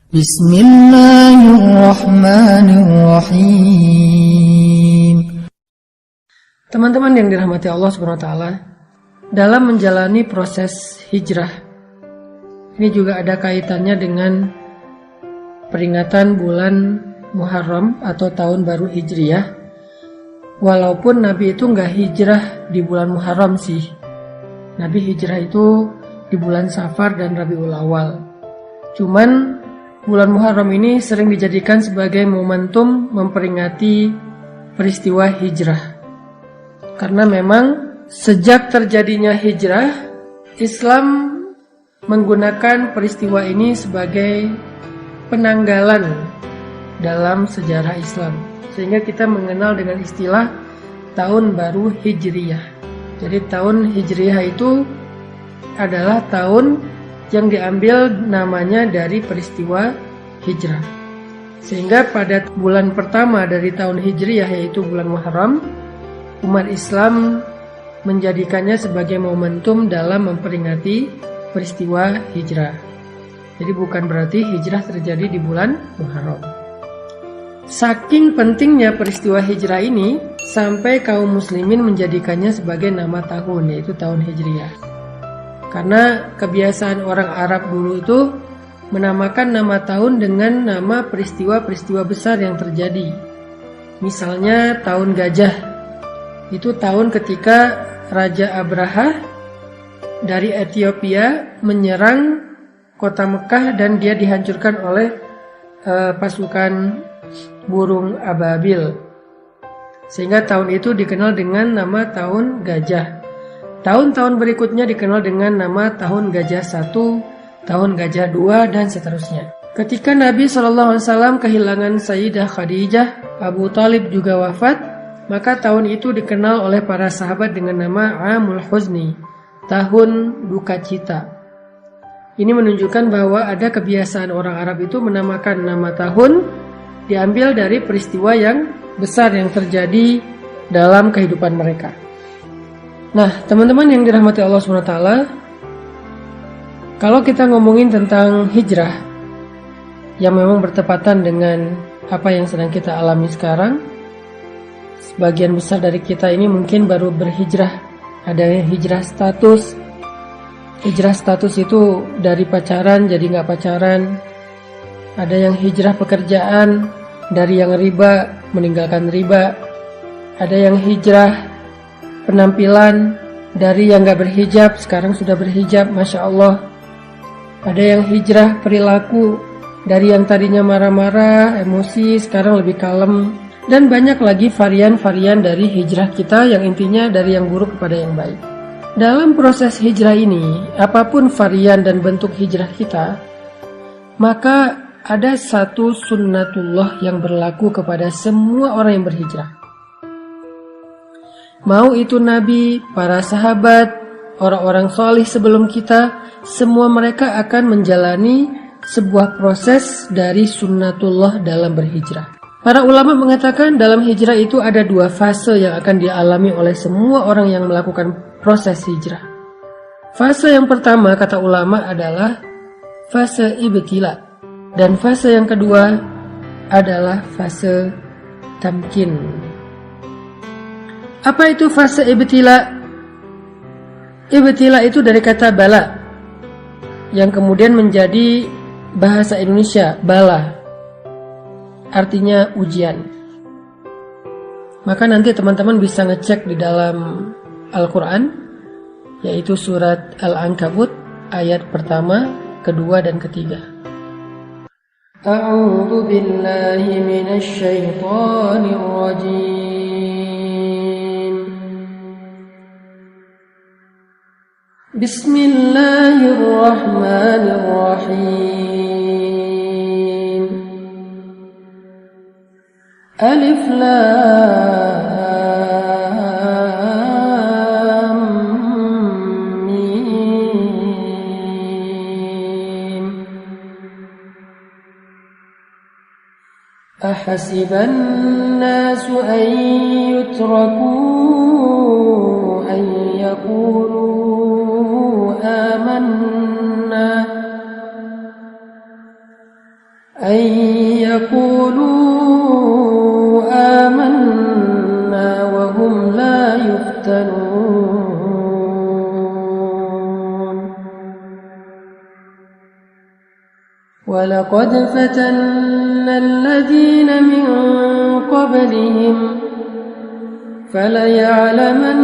Bismillahirrahmanirrahim. Teman-teman yang dirahmati Allah SWT, dalam menjalani proses hijrah, ini juga ada kaitannya dengan peringatan bulan Muharram atau tahun baru Hijriyah. Walaupun Nabi itu nggak hijrah di bulan Muharram sih. Nabi hijrah itu di bulan Safar dan Rabiul Awal. Cuman bulan Muharram ini sering dijadikan sebagai momentum memperingati peristiwa hijrah. Karena memang sejak terjadinya hijrah, Islam menggunakan peristiwa ini sebagai penanggalan dalam sejarah Islam. Sehingga kita mengenal dengan istilah tahun baru Hijriyah. Jadi tahun Hijriyah itu adalah tahun yang diambil namanya dari peristiwa hijrah. Sehingga pada bulan pertama dari tahun Hijriyah, yaitu bulan Muharram, umat Islam menjadikannya sebagai momentum dalam memperingati peristiwa hijrah. Jadi bukan berarti hijrah terjadi di bulan Muharram. Saking pentingnya peristiwa hijrah ini, sampai kaum muslimin menjadikannya sebagai nama tahun, yaitu tahun Hijriyah. Karena kebiasaan orang Arab dulu itu menamakan nama tahun dengan nama peristiwa-peristiwa besar yang terjadi. Misalnya tahun gajah, itu tahun ketika Raja Abraha dari Ethiopia menyerang kota Mekah dan dia dihancurkan oleh pasukan burung ababil. Sehingga tahun itu dikenal dengan nama tahun gajah. Tahun-tahun berikutnya dikenal dengan nama tahun gajah 1, tahun gajah 2, dan seterusnya. Ketika Nabi SAW kehilangan Sayyidah Khadijah, Abu Talib juga wafat, maka tahun itu dikenal oleh para sahabat dengan nama Amul Huzni, tahun duka cita. Ini menunjukkan bahwa ada kebiasaan orang Arab itu menamakan nama tahun diambil dari peristiwa yang besar yang terjadi dalam kehidupan mereka. Nah, teman-teman yang dirahmati Allah SWT, kalau kita ngomongin tentang hijrah yang memang bertepatan dengan apa yang sedang kita alami sekarang, sebagian besar dari kita ini mungkin baru berhijrah. Ada yang hijrah status. Hijrah status itu dari pacaran jadi nggak pacaran. Ada yang hijrah pekerjaan, dari yang riba meninggalkan riba. Ada yang hijrah penampilan, dari yang gak berhijab sekarang sudah berhijab, Masya Allah. Ada yang hijrah perilaku, dari yang tadinya marah-marah, emosi, sekarang lebih kalem. Dan banyak lagi varian-varian dari hijrah kita yang intinya dari yang buruk kepada yang baik. Dalam proses hijrah ini, apapun varian dan bentuk hijrah kita, maka ada satu sunnatullah yang berlaku kepada semua orang yang berhijrah. Mau itu Nabi, para sahabat, orang-orang solih sebelum kita, semua mereka akan menjalani sebuah proses dari sunnatullah dalam berhijrah. Para ulama mengatakan dalam hijrah itu ada 2 fase yang akan dialami oleh semua orang yang melakukan proses hijrah. Fase yang pertama, kata ulama, adalah fase ibtila. Dan fase yang kedua adalah fase tamkin. Apa itu fase ibtila? Ibtila itu dari kata bala, yang kemudian menjadi bahasa Indonesia bala, artinya ujian. Maka nanti teman-teman bisa ngecek di dalam Al-Quran, yaitu surat Al-Ankabut ayat pertama, kedua, dan ketiga. A'udzu billahi minasy syaithanir rajim. Bismillahirrahmanirrahim. Alif Lam Mim. Ahasiban nasu an yutraku an yaqulu amanna أن يقولوا آمنا وهم لا يفتنون ولقد فتنا الذين من قبلهم فليعلمن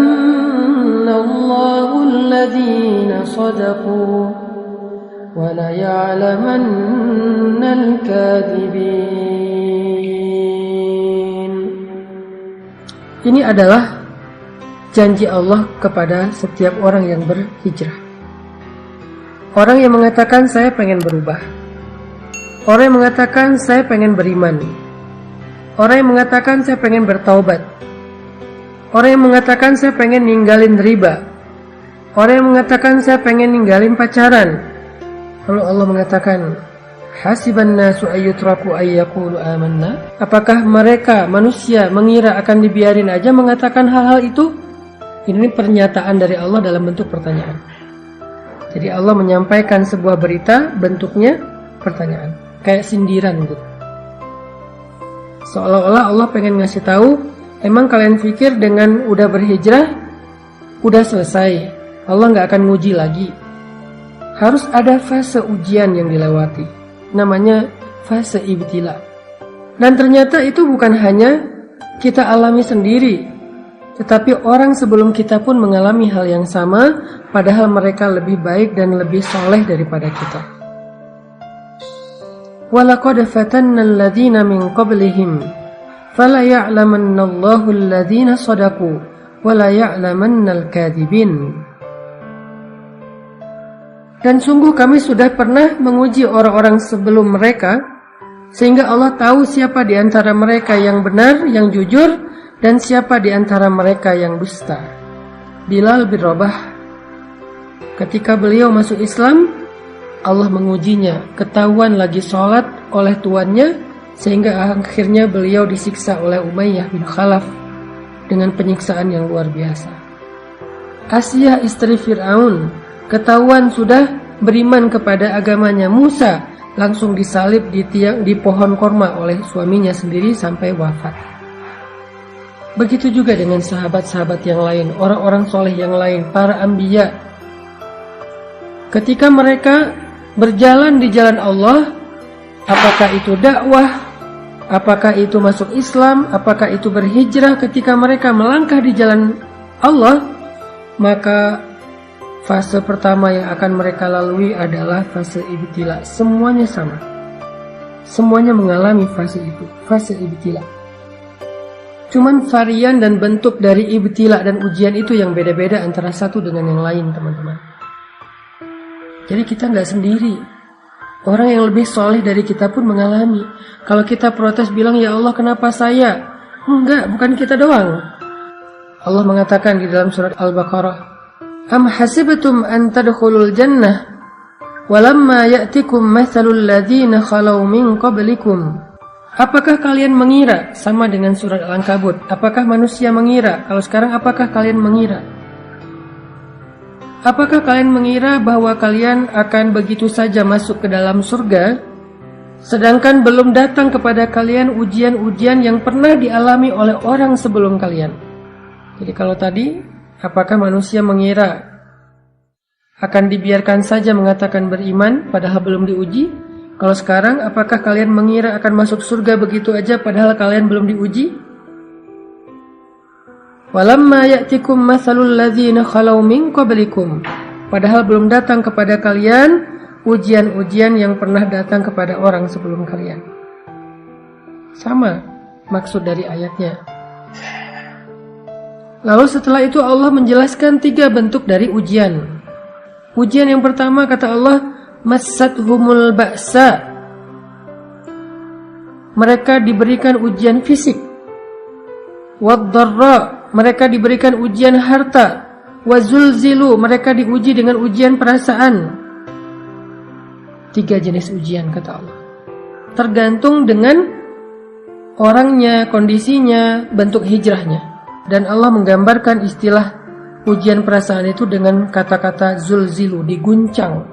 الله الذين صدقوا وَلَيَعْلَمَنَّ الْكَاذِبِينَ. Ini adalah janji Allah kepada setiap orang yang berhijrah. Orang yang mengatakan saya pengen berubah. Orang yang mengatakan saya pengen beriman. Orang yang mengatakan saya pengen bertaubat. Orang yang mengatakan saya pengen ninggalin riba. Orang yang mengatakan saya pengen ninggalin pacaran. Lalu Allah mengatakan, hasiban nasu ayyutraku ayyaqulu amanna. Apakah mereka manusia mengira akan dibiarin aja mengatakan hal-hal itu? Ini pernyataan dari Allah dalam bentuk pertanyaan. Jadi Allah menyampaikan sebuah berita, bentuknya pertanyaan, kayak sindiran gitu. Seolah-olah Allah pengen ngasih tahu, emang kalian pikir dengan udah berhijrah udah selesai, Allah nggak akan nguji lagi. Harus ada fase ujian yang dilewati, namanya fase ibtila. Dan ternyata itu bukan hanya kita alami sendiri, tetapi orang sebelum kita pun mengalami hal yang sama, padahal mereka lebih baik dan lebih soleh daripada kita. وَلَقَدْ فَتَنَّا الَّذِينَ مِنْ قَبْلِهِمْ فَلَيَعْلَمَنَّ اللَّهُ الَّذِينَ صَدَقُوا وَلَيَعْلَمَنَّ الْكَاذِبِينَ. Dan sungguh kami sudah pernah menguji orang-orang sebelum mereka, sehingga Allah tahu siapa di antara mereka yang benar, yang jujur, dan siapa di antara mereka yang dusta. Bilal bin Rabah, ketika beliau masuk Islam, Allah mengujinya, ketahuan lagi sholat oleh tuannya, sehingga akhirnya beliau disiksa oleh Umayyah bin Khalaf dengan penyiksaan yang luar biasa. Asyah istri Fir'aun, ketahuan sudah beriman kepada agamanya Musa, langsung disalib di pohon korma oleh suaminya sendiri sampai wafat. Begitu juga dengan sahabat-sahabat yang lain, orang-orang soleh yang lain, para anbiya. Ketika mereka berjalan di jalan Allah, apakah itu dakwah, apakah itu masuk Islam, apakah itu berhijrah, ketika mereka melangkah di jalan Allah, maka fase pertama yang akan mereka lalui adalah fase ibtila. Semuanya sama. Semuanya mengalami fase itu, fase ibtila. Cuman varian dan bentuk dari ibtila dan ujian itu yang beda-beda antara satu dengan yang lain, teman-teman. Jadi kita nggak sendiri. Orang yang lebih soleh dari kita pun mengalami. Kalau kita protes bilang, ya Allah kenapa saya? Enggak, bukan kita doang. Allah mengatakan di dalam surat Al-Baqarah, Am hasibtum an tadkhulul jannah walamma ya'tikum mathalul ladzina khalau min qablikum. Apakah kalian mengira, sama dengan surat Al-Ankabut, apakah manusia mengira? Kalau sekarang apakah kalian mengira? Apakah kalian mengira bahwa kalian akan begitu saja masuk ke dalam surga, sedangkan belum datang kepada kalian ujian-ujian yang pernah dialami oleh orang sebelum kalian? Jadi kalau tadi, apakah manusia mengira akan dibiarkan saja mengatakan beriman padahal belum diuji? Kalau sekarang, apakah kalian mengira akan masuk surga begitu aja padahal kalian belum diuji? Walamma ya'tikum mathalul ladzina khalau min qablikum. Padahal belum datang kepada kalian ujian-ujian yang pernah datang kepada orang sebelum kalian. Sama maksud dari ayatnya. Lalu setelah itu Allah menjelaskan 3 bentuk dari ujian. Ujian yang pertama kata Allah, massathumul ba'sa. Mereka diberikan ujian fisik. Wad-dharra, mereka diberikan ujian harta. Wazulzilu, mereka diuji dengan ujian perasaan. 3 jenis ujian kata Allah. Tergantung dengan orangnya, kondisinya, bentuk hijrahnya. Dan Allah menggambarkan istilah ujian perasaan itu dengan kata-kata zulzilu, diguncang.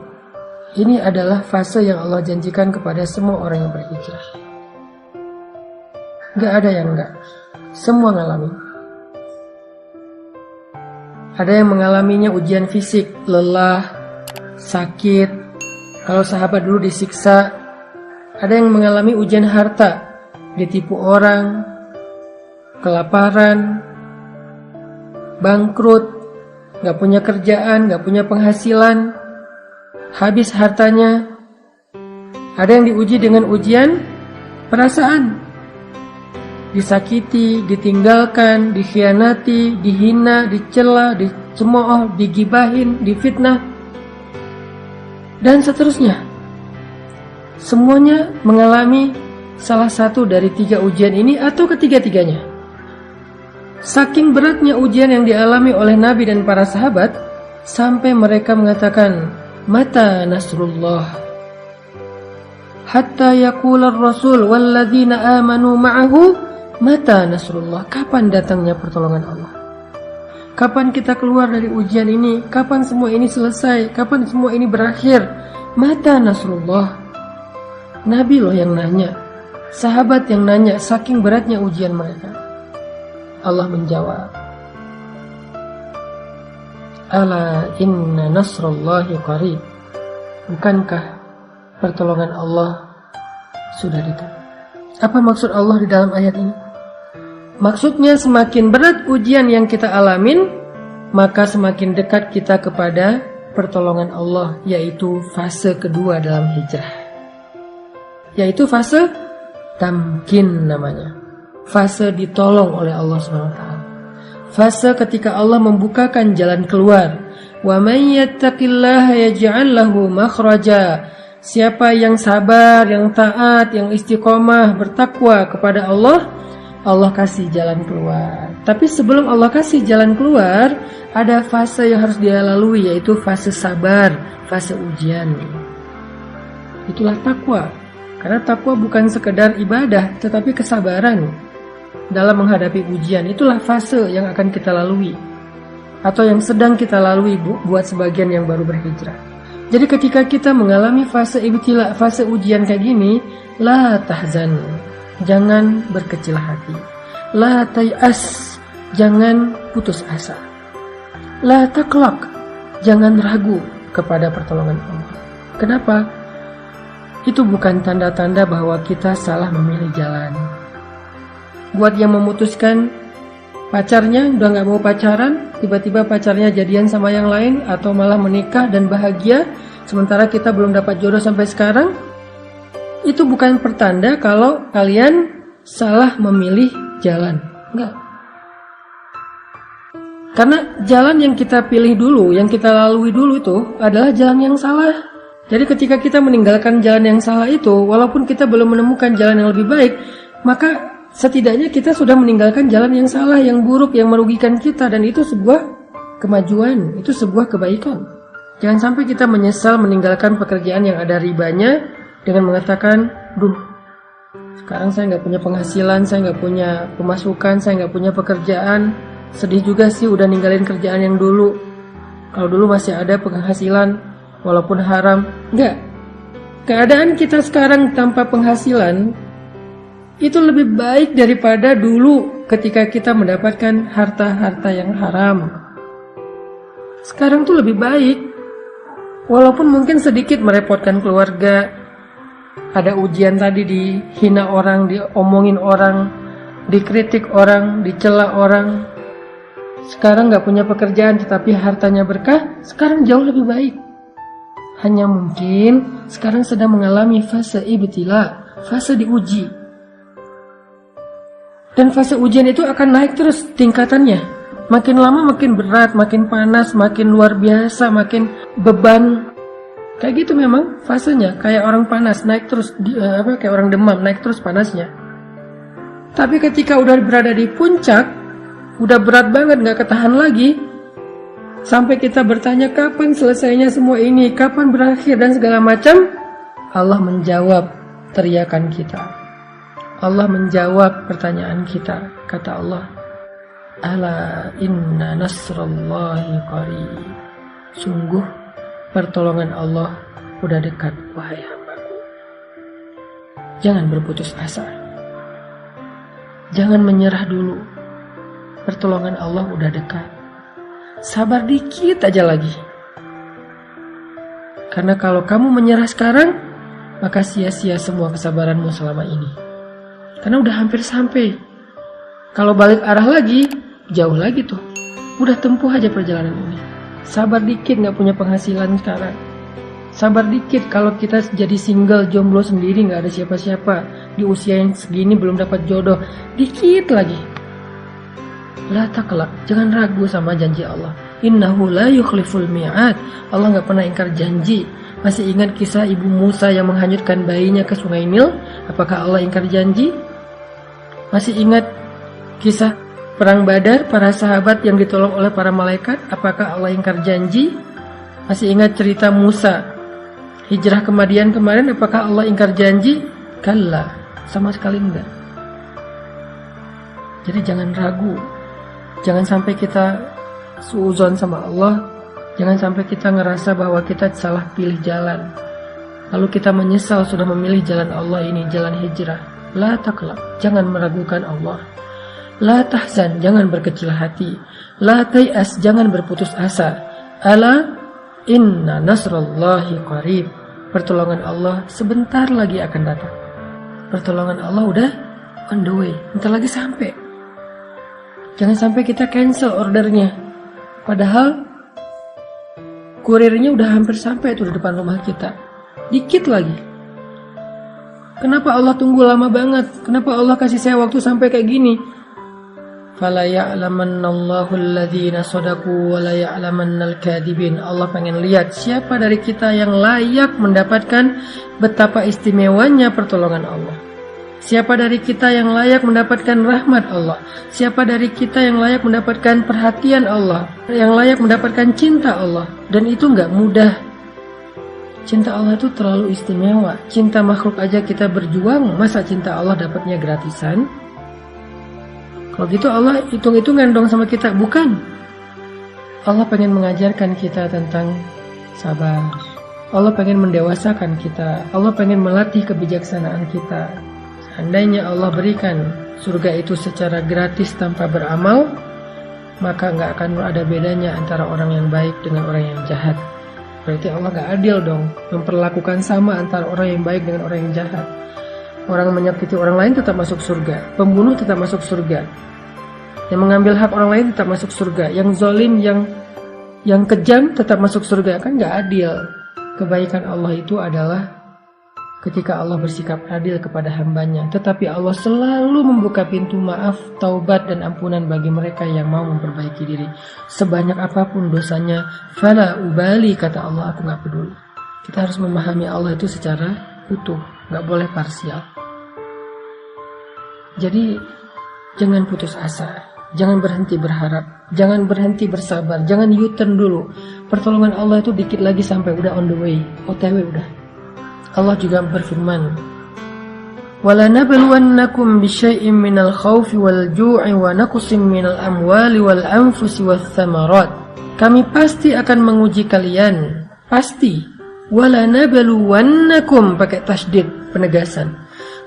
Ini adalah fase yang Allah janjikan kepada semua orang yang berhijrah. Gak ada yang enggak. Semua ngalami. Ada yang mengalaminya ujian fisik, lelah, sakit. Kalau sahabat dulu disiksa. Ada yang mengalami ujian harta, ditipu orang, kelaparan, bangkrut, gak punya kerjaan, gak punya penghasilan, habis hartanya. Ada yang diuji dengan ujian perasaan, disakiti, ditinggalkan, dikhianati, dihina, dicela, dicemooh, digibahin, difitnah, dan seterusnya. Semuanya mengalami salah satu dari 3 ujian ini atau ketiga-tiganya. Saking beratnya ujian yang dialami oleh Nabi dan para sahabat, sampai mereka mengatakan, "Mata nasrullah?" Hatta yaqula ar-rasul walladzina amanu ma'ahu, "Mata nasrullah?" Kapan datangnya pertolongan Allah? Kapan kita keluar dari ujian ini? Kapan semua ini selesai? Kapan semua ini berakhir? Mata nasrullah? Nabi loh yang nanya, sahabat yang nanya, saking beratnya ujian mereka. Allah menjawab, "Ala inna nasrullahi qarib." Bukankah pertolongan Allah sudah dekat? Apa maksud Allah di dalam ayat ini? Maksudnya semakin berat ujian yang kita alamin, maka semakin dekat kita kepada pertolongan Allah, yaitu fase kedua dalam hijrah. Yaitu fase tamkin namanya. Fase ditolong oleh Allah SWT. Fase ketika Allah membukakan jalan keluar. Wa may yattaqillaha yaj'al lahu makhraja. Siapa yang sabar, yang taat, yang istiqomah, bertakwa kepada Allah, Allah kasih jalan keluar. Tapi sebelum Allah kasih jalan keluar, ada fase yang harus dia lalui, yaitu fase sabar, fase ujian. Itulah takwa. Karena takwa bukan sekedar ibadah, tetapi kesabaran dalam menghadapi ujian. Itulah fase yang akan kita lalui, atau yang sedang kita lalui buat sebagian yang baru berhijrah. Jadi ketika kita mengalami fase ibtila, fase ujian kayak gini, la tahzan, jangan berkecil hati. La tay'as, jangan putus asa. La taqlaq, jangan ragu kepada pertolongan Allah. Kenapa? Itu bukan tanda-tanda bahwa kita salah memilih jalan. Buat yang memutuskan pacarnya udah gak mau pacaran, tiba-tiba pacarnya jadian sama yang lain, atau malah menikah dan bahagia, sementara kita belum dapat jodoh sampai sekarang, itu bukan pertanda kalau kalian salah memilih jalan. Enggak. Karena jalan yang kita pilih dulu, yang kita lalui dulu itu adalah jalan yang salah. Jadi ketika kita meninggalkan jalan yang salah itu, walaupun kita belum menemukan jalan yang lebih baik, maka setidaknya kita sudah meninggalkan jalan yang salah, yang buruk, yang merugikan kita, dan itu sebuah kemajuan, itu sebuah kebaikan. Jangan sampai kita menyesal meninggalkan pekerjaan yang ada ribanya dengan mengatakan, "Duh, sekarang saya nggak punya penghasilan, saya nggak punya pemasukan, saya nggak punya pekerjaan. Sedih juga sih udah ninggalin kerjaan yang dulu. Kalau dulu masih ada penghasilan, walaupun haram." Enggak. Keadaan kita sekarang tanpa penghasilan itu lebih baik daripada dulu ketika kita mendapatkan harta-harta yang haram. Sekarang tuh lebih baik. Walaupun mungkin sedikit merepotkan keluarga. Ada ujian tadi, dihina orang, diomongin orang, dikritik orang, dicela orang. Sekarang gak punya pekerjaan tetapi hartanya berkah, sekarang jauh lebih baik. Hanya mungkin sekarang sedang mengalami fase ibtila, fase diuji. Dan fase ujian itu akan naik terus tingkatannya. Makin lama makin berat, makin panas, makin luar biasa, makin beban. Kayak gitu memang fasenya, kayak orang panas, naik terus, kayak orang demam, naik terus panasnya. Tapi ketika udah berada di puncak, udah berat banget, gak ketahan lagi, sampai kita bertanya kapan selesainya semua ini, kapan berakhir dan segala macam, Allah menjawab teriakan kita. Allah menjawab pertanyaan kita. Kata Allah, "Ala inna nasrallahi qarib." Sungguh pertolongan Allah udah dekat, wahai hambaku. Jangan berputus asa. Jangan menyerah dulu. Pertolongan Allah udah dekat. Sabar dikit aja lagi. Karena kalau kamu menyerah sekarang, maka sia-sia semua kesabaranmu selama ini. Karena udah hampir sampai. Kalau balik arah lagi, jauh lagi tuh. Udah tempuh aja perjalanan ini. Sabar dikit, gak punya penghasilan sekarang. Sabar dikit kalau kita jadi single, jomblo sendiri, gak ada siapa-siapa. Di usia yang segini belum dapat jodoh. Dikit lagi. La taqlaq, jangan ragu sama janji Allah. Innahu la yukhliful mi'ad. Allah gak pernah ingkar janji. Masih ingat kisah ibu Musa yang menghanyutkan bayinya ke sungai Nil? Apakah Allah ingkar janji? Masih ingat kisah perang Badar, para sahabat yang ditolong oleh para malaikat? Apakah Allah ingkar janji? Masih ingat cerita Musa hijrah ke Madian kemarin? Apakah Allah ingkar janji? Kalla, sama sekali enggak. Jadi jangan ragu. Jangan sampai kita suuzon sama Allah. Jangan sampai kita ngerasa bahwa kita salah pilih jalan. Lalu kita menyesal sudah memilih jalan Allah ini, jalan hijrah. La taqlaq, jangan meragukan Allah. La tahzan, jangan berkecil hati. La tay'as, jangan berputus asa. Ala inna nasrallahi qarib. Pertolongan Allah sebentar lagi akan datang. Pertolongan Allah udah on the way, bentar lagi sampai. Jangan sampai kita cancel ordernya. Padahal kurirnya udah hampir sampai tuh di depan rumah kita. Dikit lagi. Kenapa Allah tunggu lama banget? Kenapa Allah kasih saya waktu sampai kayak gini? Fala ya'lamannallahu alladhina shadaqu wa la ya'lamannal kadhibin. Allah pengen lihat siapa dari kita yang layak mendapatkan betapa istimewanya pertolongan Allah. Siapa dari kita yang layak mendapatkan rahmat Allah? Siapa dari kita yang layak mendapatkan perhatian Allah? Yang layak mendapatkan cinta Allah? Dan itu enggak mudah. Cinta Allah itu terlalu istimewa. Cinta makhluk aja kita berjuang, masa cinta Allah dapatnya gratisan? Kalau gitu Allah hitung-hitungan dong sama kita. Bukan. Allah pengen mengajarkan kita tentang sabar. Allah pengen mendewasakan kita. Allah pengen melatih kebijaksanaan kita. Seandainya Allah berikan surga itu secara gratis tanpa beramal, maka nggak akan ada bedanya antara orang yang baik dengan orang yang jahat. Berarti Allah nggak adil dong, memperlakukan sama antara orang yang baik dengan orang yang jahat. Orang menyakiti orang lain tetap masuk surga, pembunuh tetap masuk surga, yang mengambil hak orang lain tetap masuk surga, yang zalim, yang kejam tetap masuk surga. Kan nggak adil. Kebaikan Allah itu adalah ketika Allah bersikap adil kepada hambanya. Tetapi Allah selalu membuka pintu maaf, taubat dan ampunan bagi mereka yang mau memperbaiki diri. Sebanyak apapun dosanya, fala ubali, kata Allah, aku gak peduli. Kita harus memahami Allah itu secara utuh, gak boleh parsial. Jadi jangan putus asa, jangan berhenti berharap, jangan berhenti bersabar, jangan U-turn dulu. Pertolongan Allah itu dikit lagi sampai, udah on the way, OTW udah. Allah juga berfirman, وَلَنَبْلُوَنَّكُمْ بِشَيْءٍ مِّنَ الْخَوْفِ وَالْجُوعِ وَنَقْصٍ مِّنَ الْأَمْوَالِ وَالْأَنفُسِ وَالثَّمَرَاتِ. Kami pasti akan menguji kalian, pasti. وَلَنَبْلُوَنَّكُمْ, pakai tasydid, penegasan.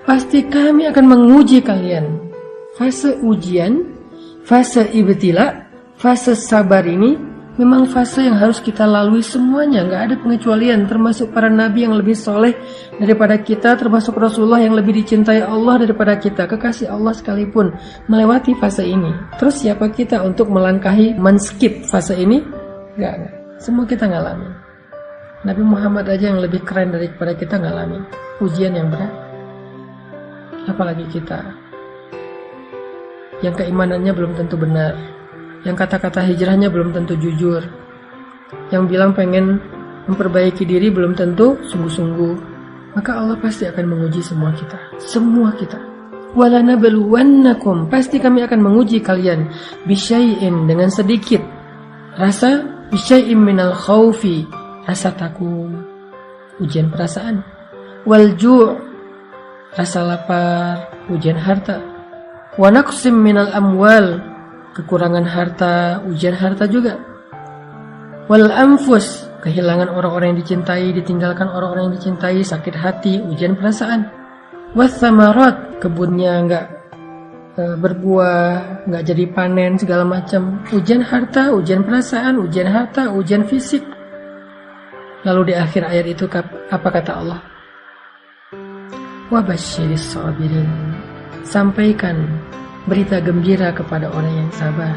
Pasti kami akan menguji kalian. Fase ujian, fase ibtila, fase sabar ini memang fase yang harus kita lalui semuanya, nggak ada pengecualian, termasuk para nabi yang lebih soleh daripada kita, termasuk Rasulullah yang lebih dicintai Allah daripada kita, kekasih Allah sekalipun melewati fase ini. Terus siapa kita untuk melangkahi, men-skip fase ini? Nggak. Semua kita ngalamin. Nabi Muhammad aja yang lebih keren daripada kita ngalamin ujian yang berat. Apalagi kita yang keimanannya belum tentu benar, yang kata-kata hijrahnya belum tentu jujur, yang bilang pengen memperbaiki diri belum tentu sungguh-sungguh. Maka Allah pasti akan menguji semua kita. Semua kita. وَلَنَبْلُوَنَّكُمْ, pasti kami akan menguji kalian. بِشَيْءٍ, dengan sedikit rasa. بِشَيْءٍ مِنَ الْخَوْفِ, rasa takut, ujian perasaan. وَالْجُوعِ, rasa lapar, ujian harta. وَنَقْصٍ مِنَ الْأَمْوَالِ, kekurangan harta, ujian harta juga. Wal anfus, kehilangan orang-orang yang dicintai, ditinggalkan orang-orang yang dicintai, sakit hati, ujian perasaan. Wathamarat, kebunnya nggak berbuah, nggak jadi panen, segala macam. Ujian harta, ujian perasaan, ujian harta, ujian fisik. Lalu di akhir ayat itu apa kata Allah? Wabasyiris sabirin, sampaikan berita gembira kepada orang yang sabar.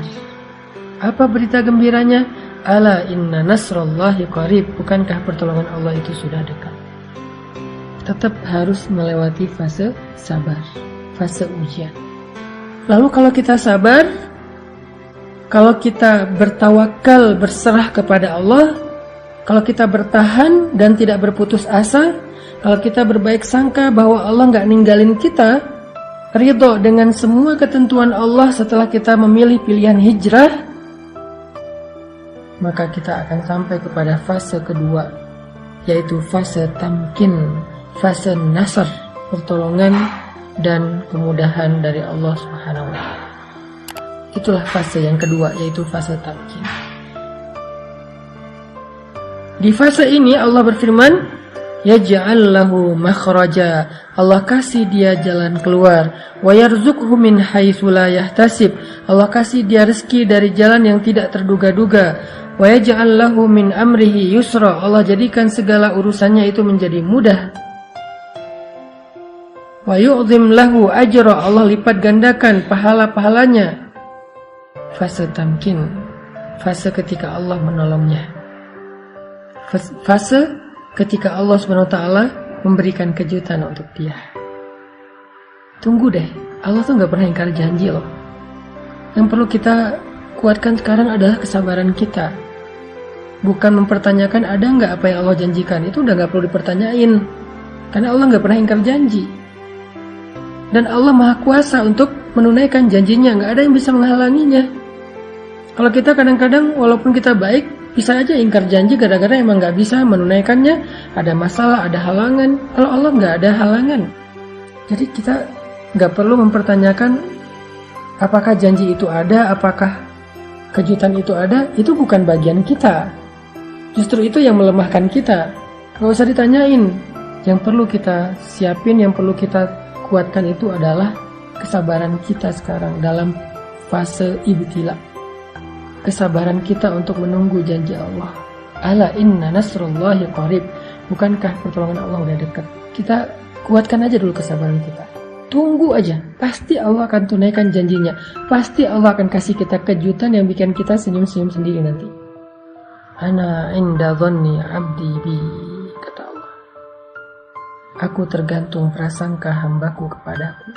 Apa berita gembiranya? Ala inna nasrallahi qarib, bukankah pertolongan Allah itu sudah dekat. Tetap harus melewati fase sabar, fase ujian. Lalu kalau kita sabar, kalau kita bertawakal, berserah kepada Allah, kalau kita bertahan dan tidak berputus asa, kalau kita berbaik sangka bahwa Allah nggak ninggalin kita, ridho dengan semua ketentuan Allah setelah kita memilih pilihan hijrah, maka kita akan sampai kepada fase kedua, yaitu fase tamkin, fase nasr, pertolongan dan kemudahan dari Allah Subhanahu wa Ta'ala. Itulah fase yang kedua, yaitu fase tamkin. Di fase ini Allah berfirman, yaj'al lahu makhraja, Allah kasih dia jalan keluar, wa yarzuqhu min haitsu la yahtasib, Allah kasih dia rezeki dari jalan yang tidak terduga-duga, wa yaj'al lahu min amrihi yusra, Allah jadikan segala urusannya itu menjadi mudah. Wa yu'zim lahu ajra, Allah lipat gandakan pahala-pahalanya. Fase tamkin, fase ketika Allah menolongnya. Fase ketika Allah SWT memberikan kejutan untuk dia. Tunggu deh, Allah tuh gak pernah ingkar janji loh. Yang perlu kita kuatkan sekarang adalah kesabaran kita. Bukan mempertanyakan ada gak apa yang Allah janjikan. Itu udah gak perlu dipertanyain, karena Allah gak pernah ingkar janji. Dan Allah Maha Kuasa untuk menunaikan janjinya, gak ada yang bisa menghalanginya. Kalau kita kadang-kadang walaupun kita baik, bisa aja ingkar janji gara-gara emang gak bisa menunaikannya, ada masalah, ada halangan. Kalau Allah gak ada halangan. Jadi kita gak perlu mempertanyakan apakah janji itu ada, apakah kejutan itu ada. Itu bukan bagian kita. Justru itu yang melemahkan kita. Gak usah ditanyain. Yang perlu kita siapin, yang perlu kita kuatkan itu adalah kesabaran kita sekarang dalam fase ibtila. Kesabaran kita untuk menunggu janji Allah. Ala inna nasrullahi qarib, bukankah pertolongan Allah udah dekat. Kita kuatkan aja dulu kesabaran kita. Tunggu aja, pasti Allah akan tunaikan janjinya. Pasti Allah akan kasih kita kejutan yang bikin kita senyum-senyum sendiri nanti. Ana inda dhanni abdi bi, kata Allah. Aku tergantung prasangka hambaku kepadaku.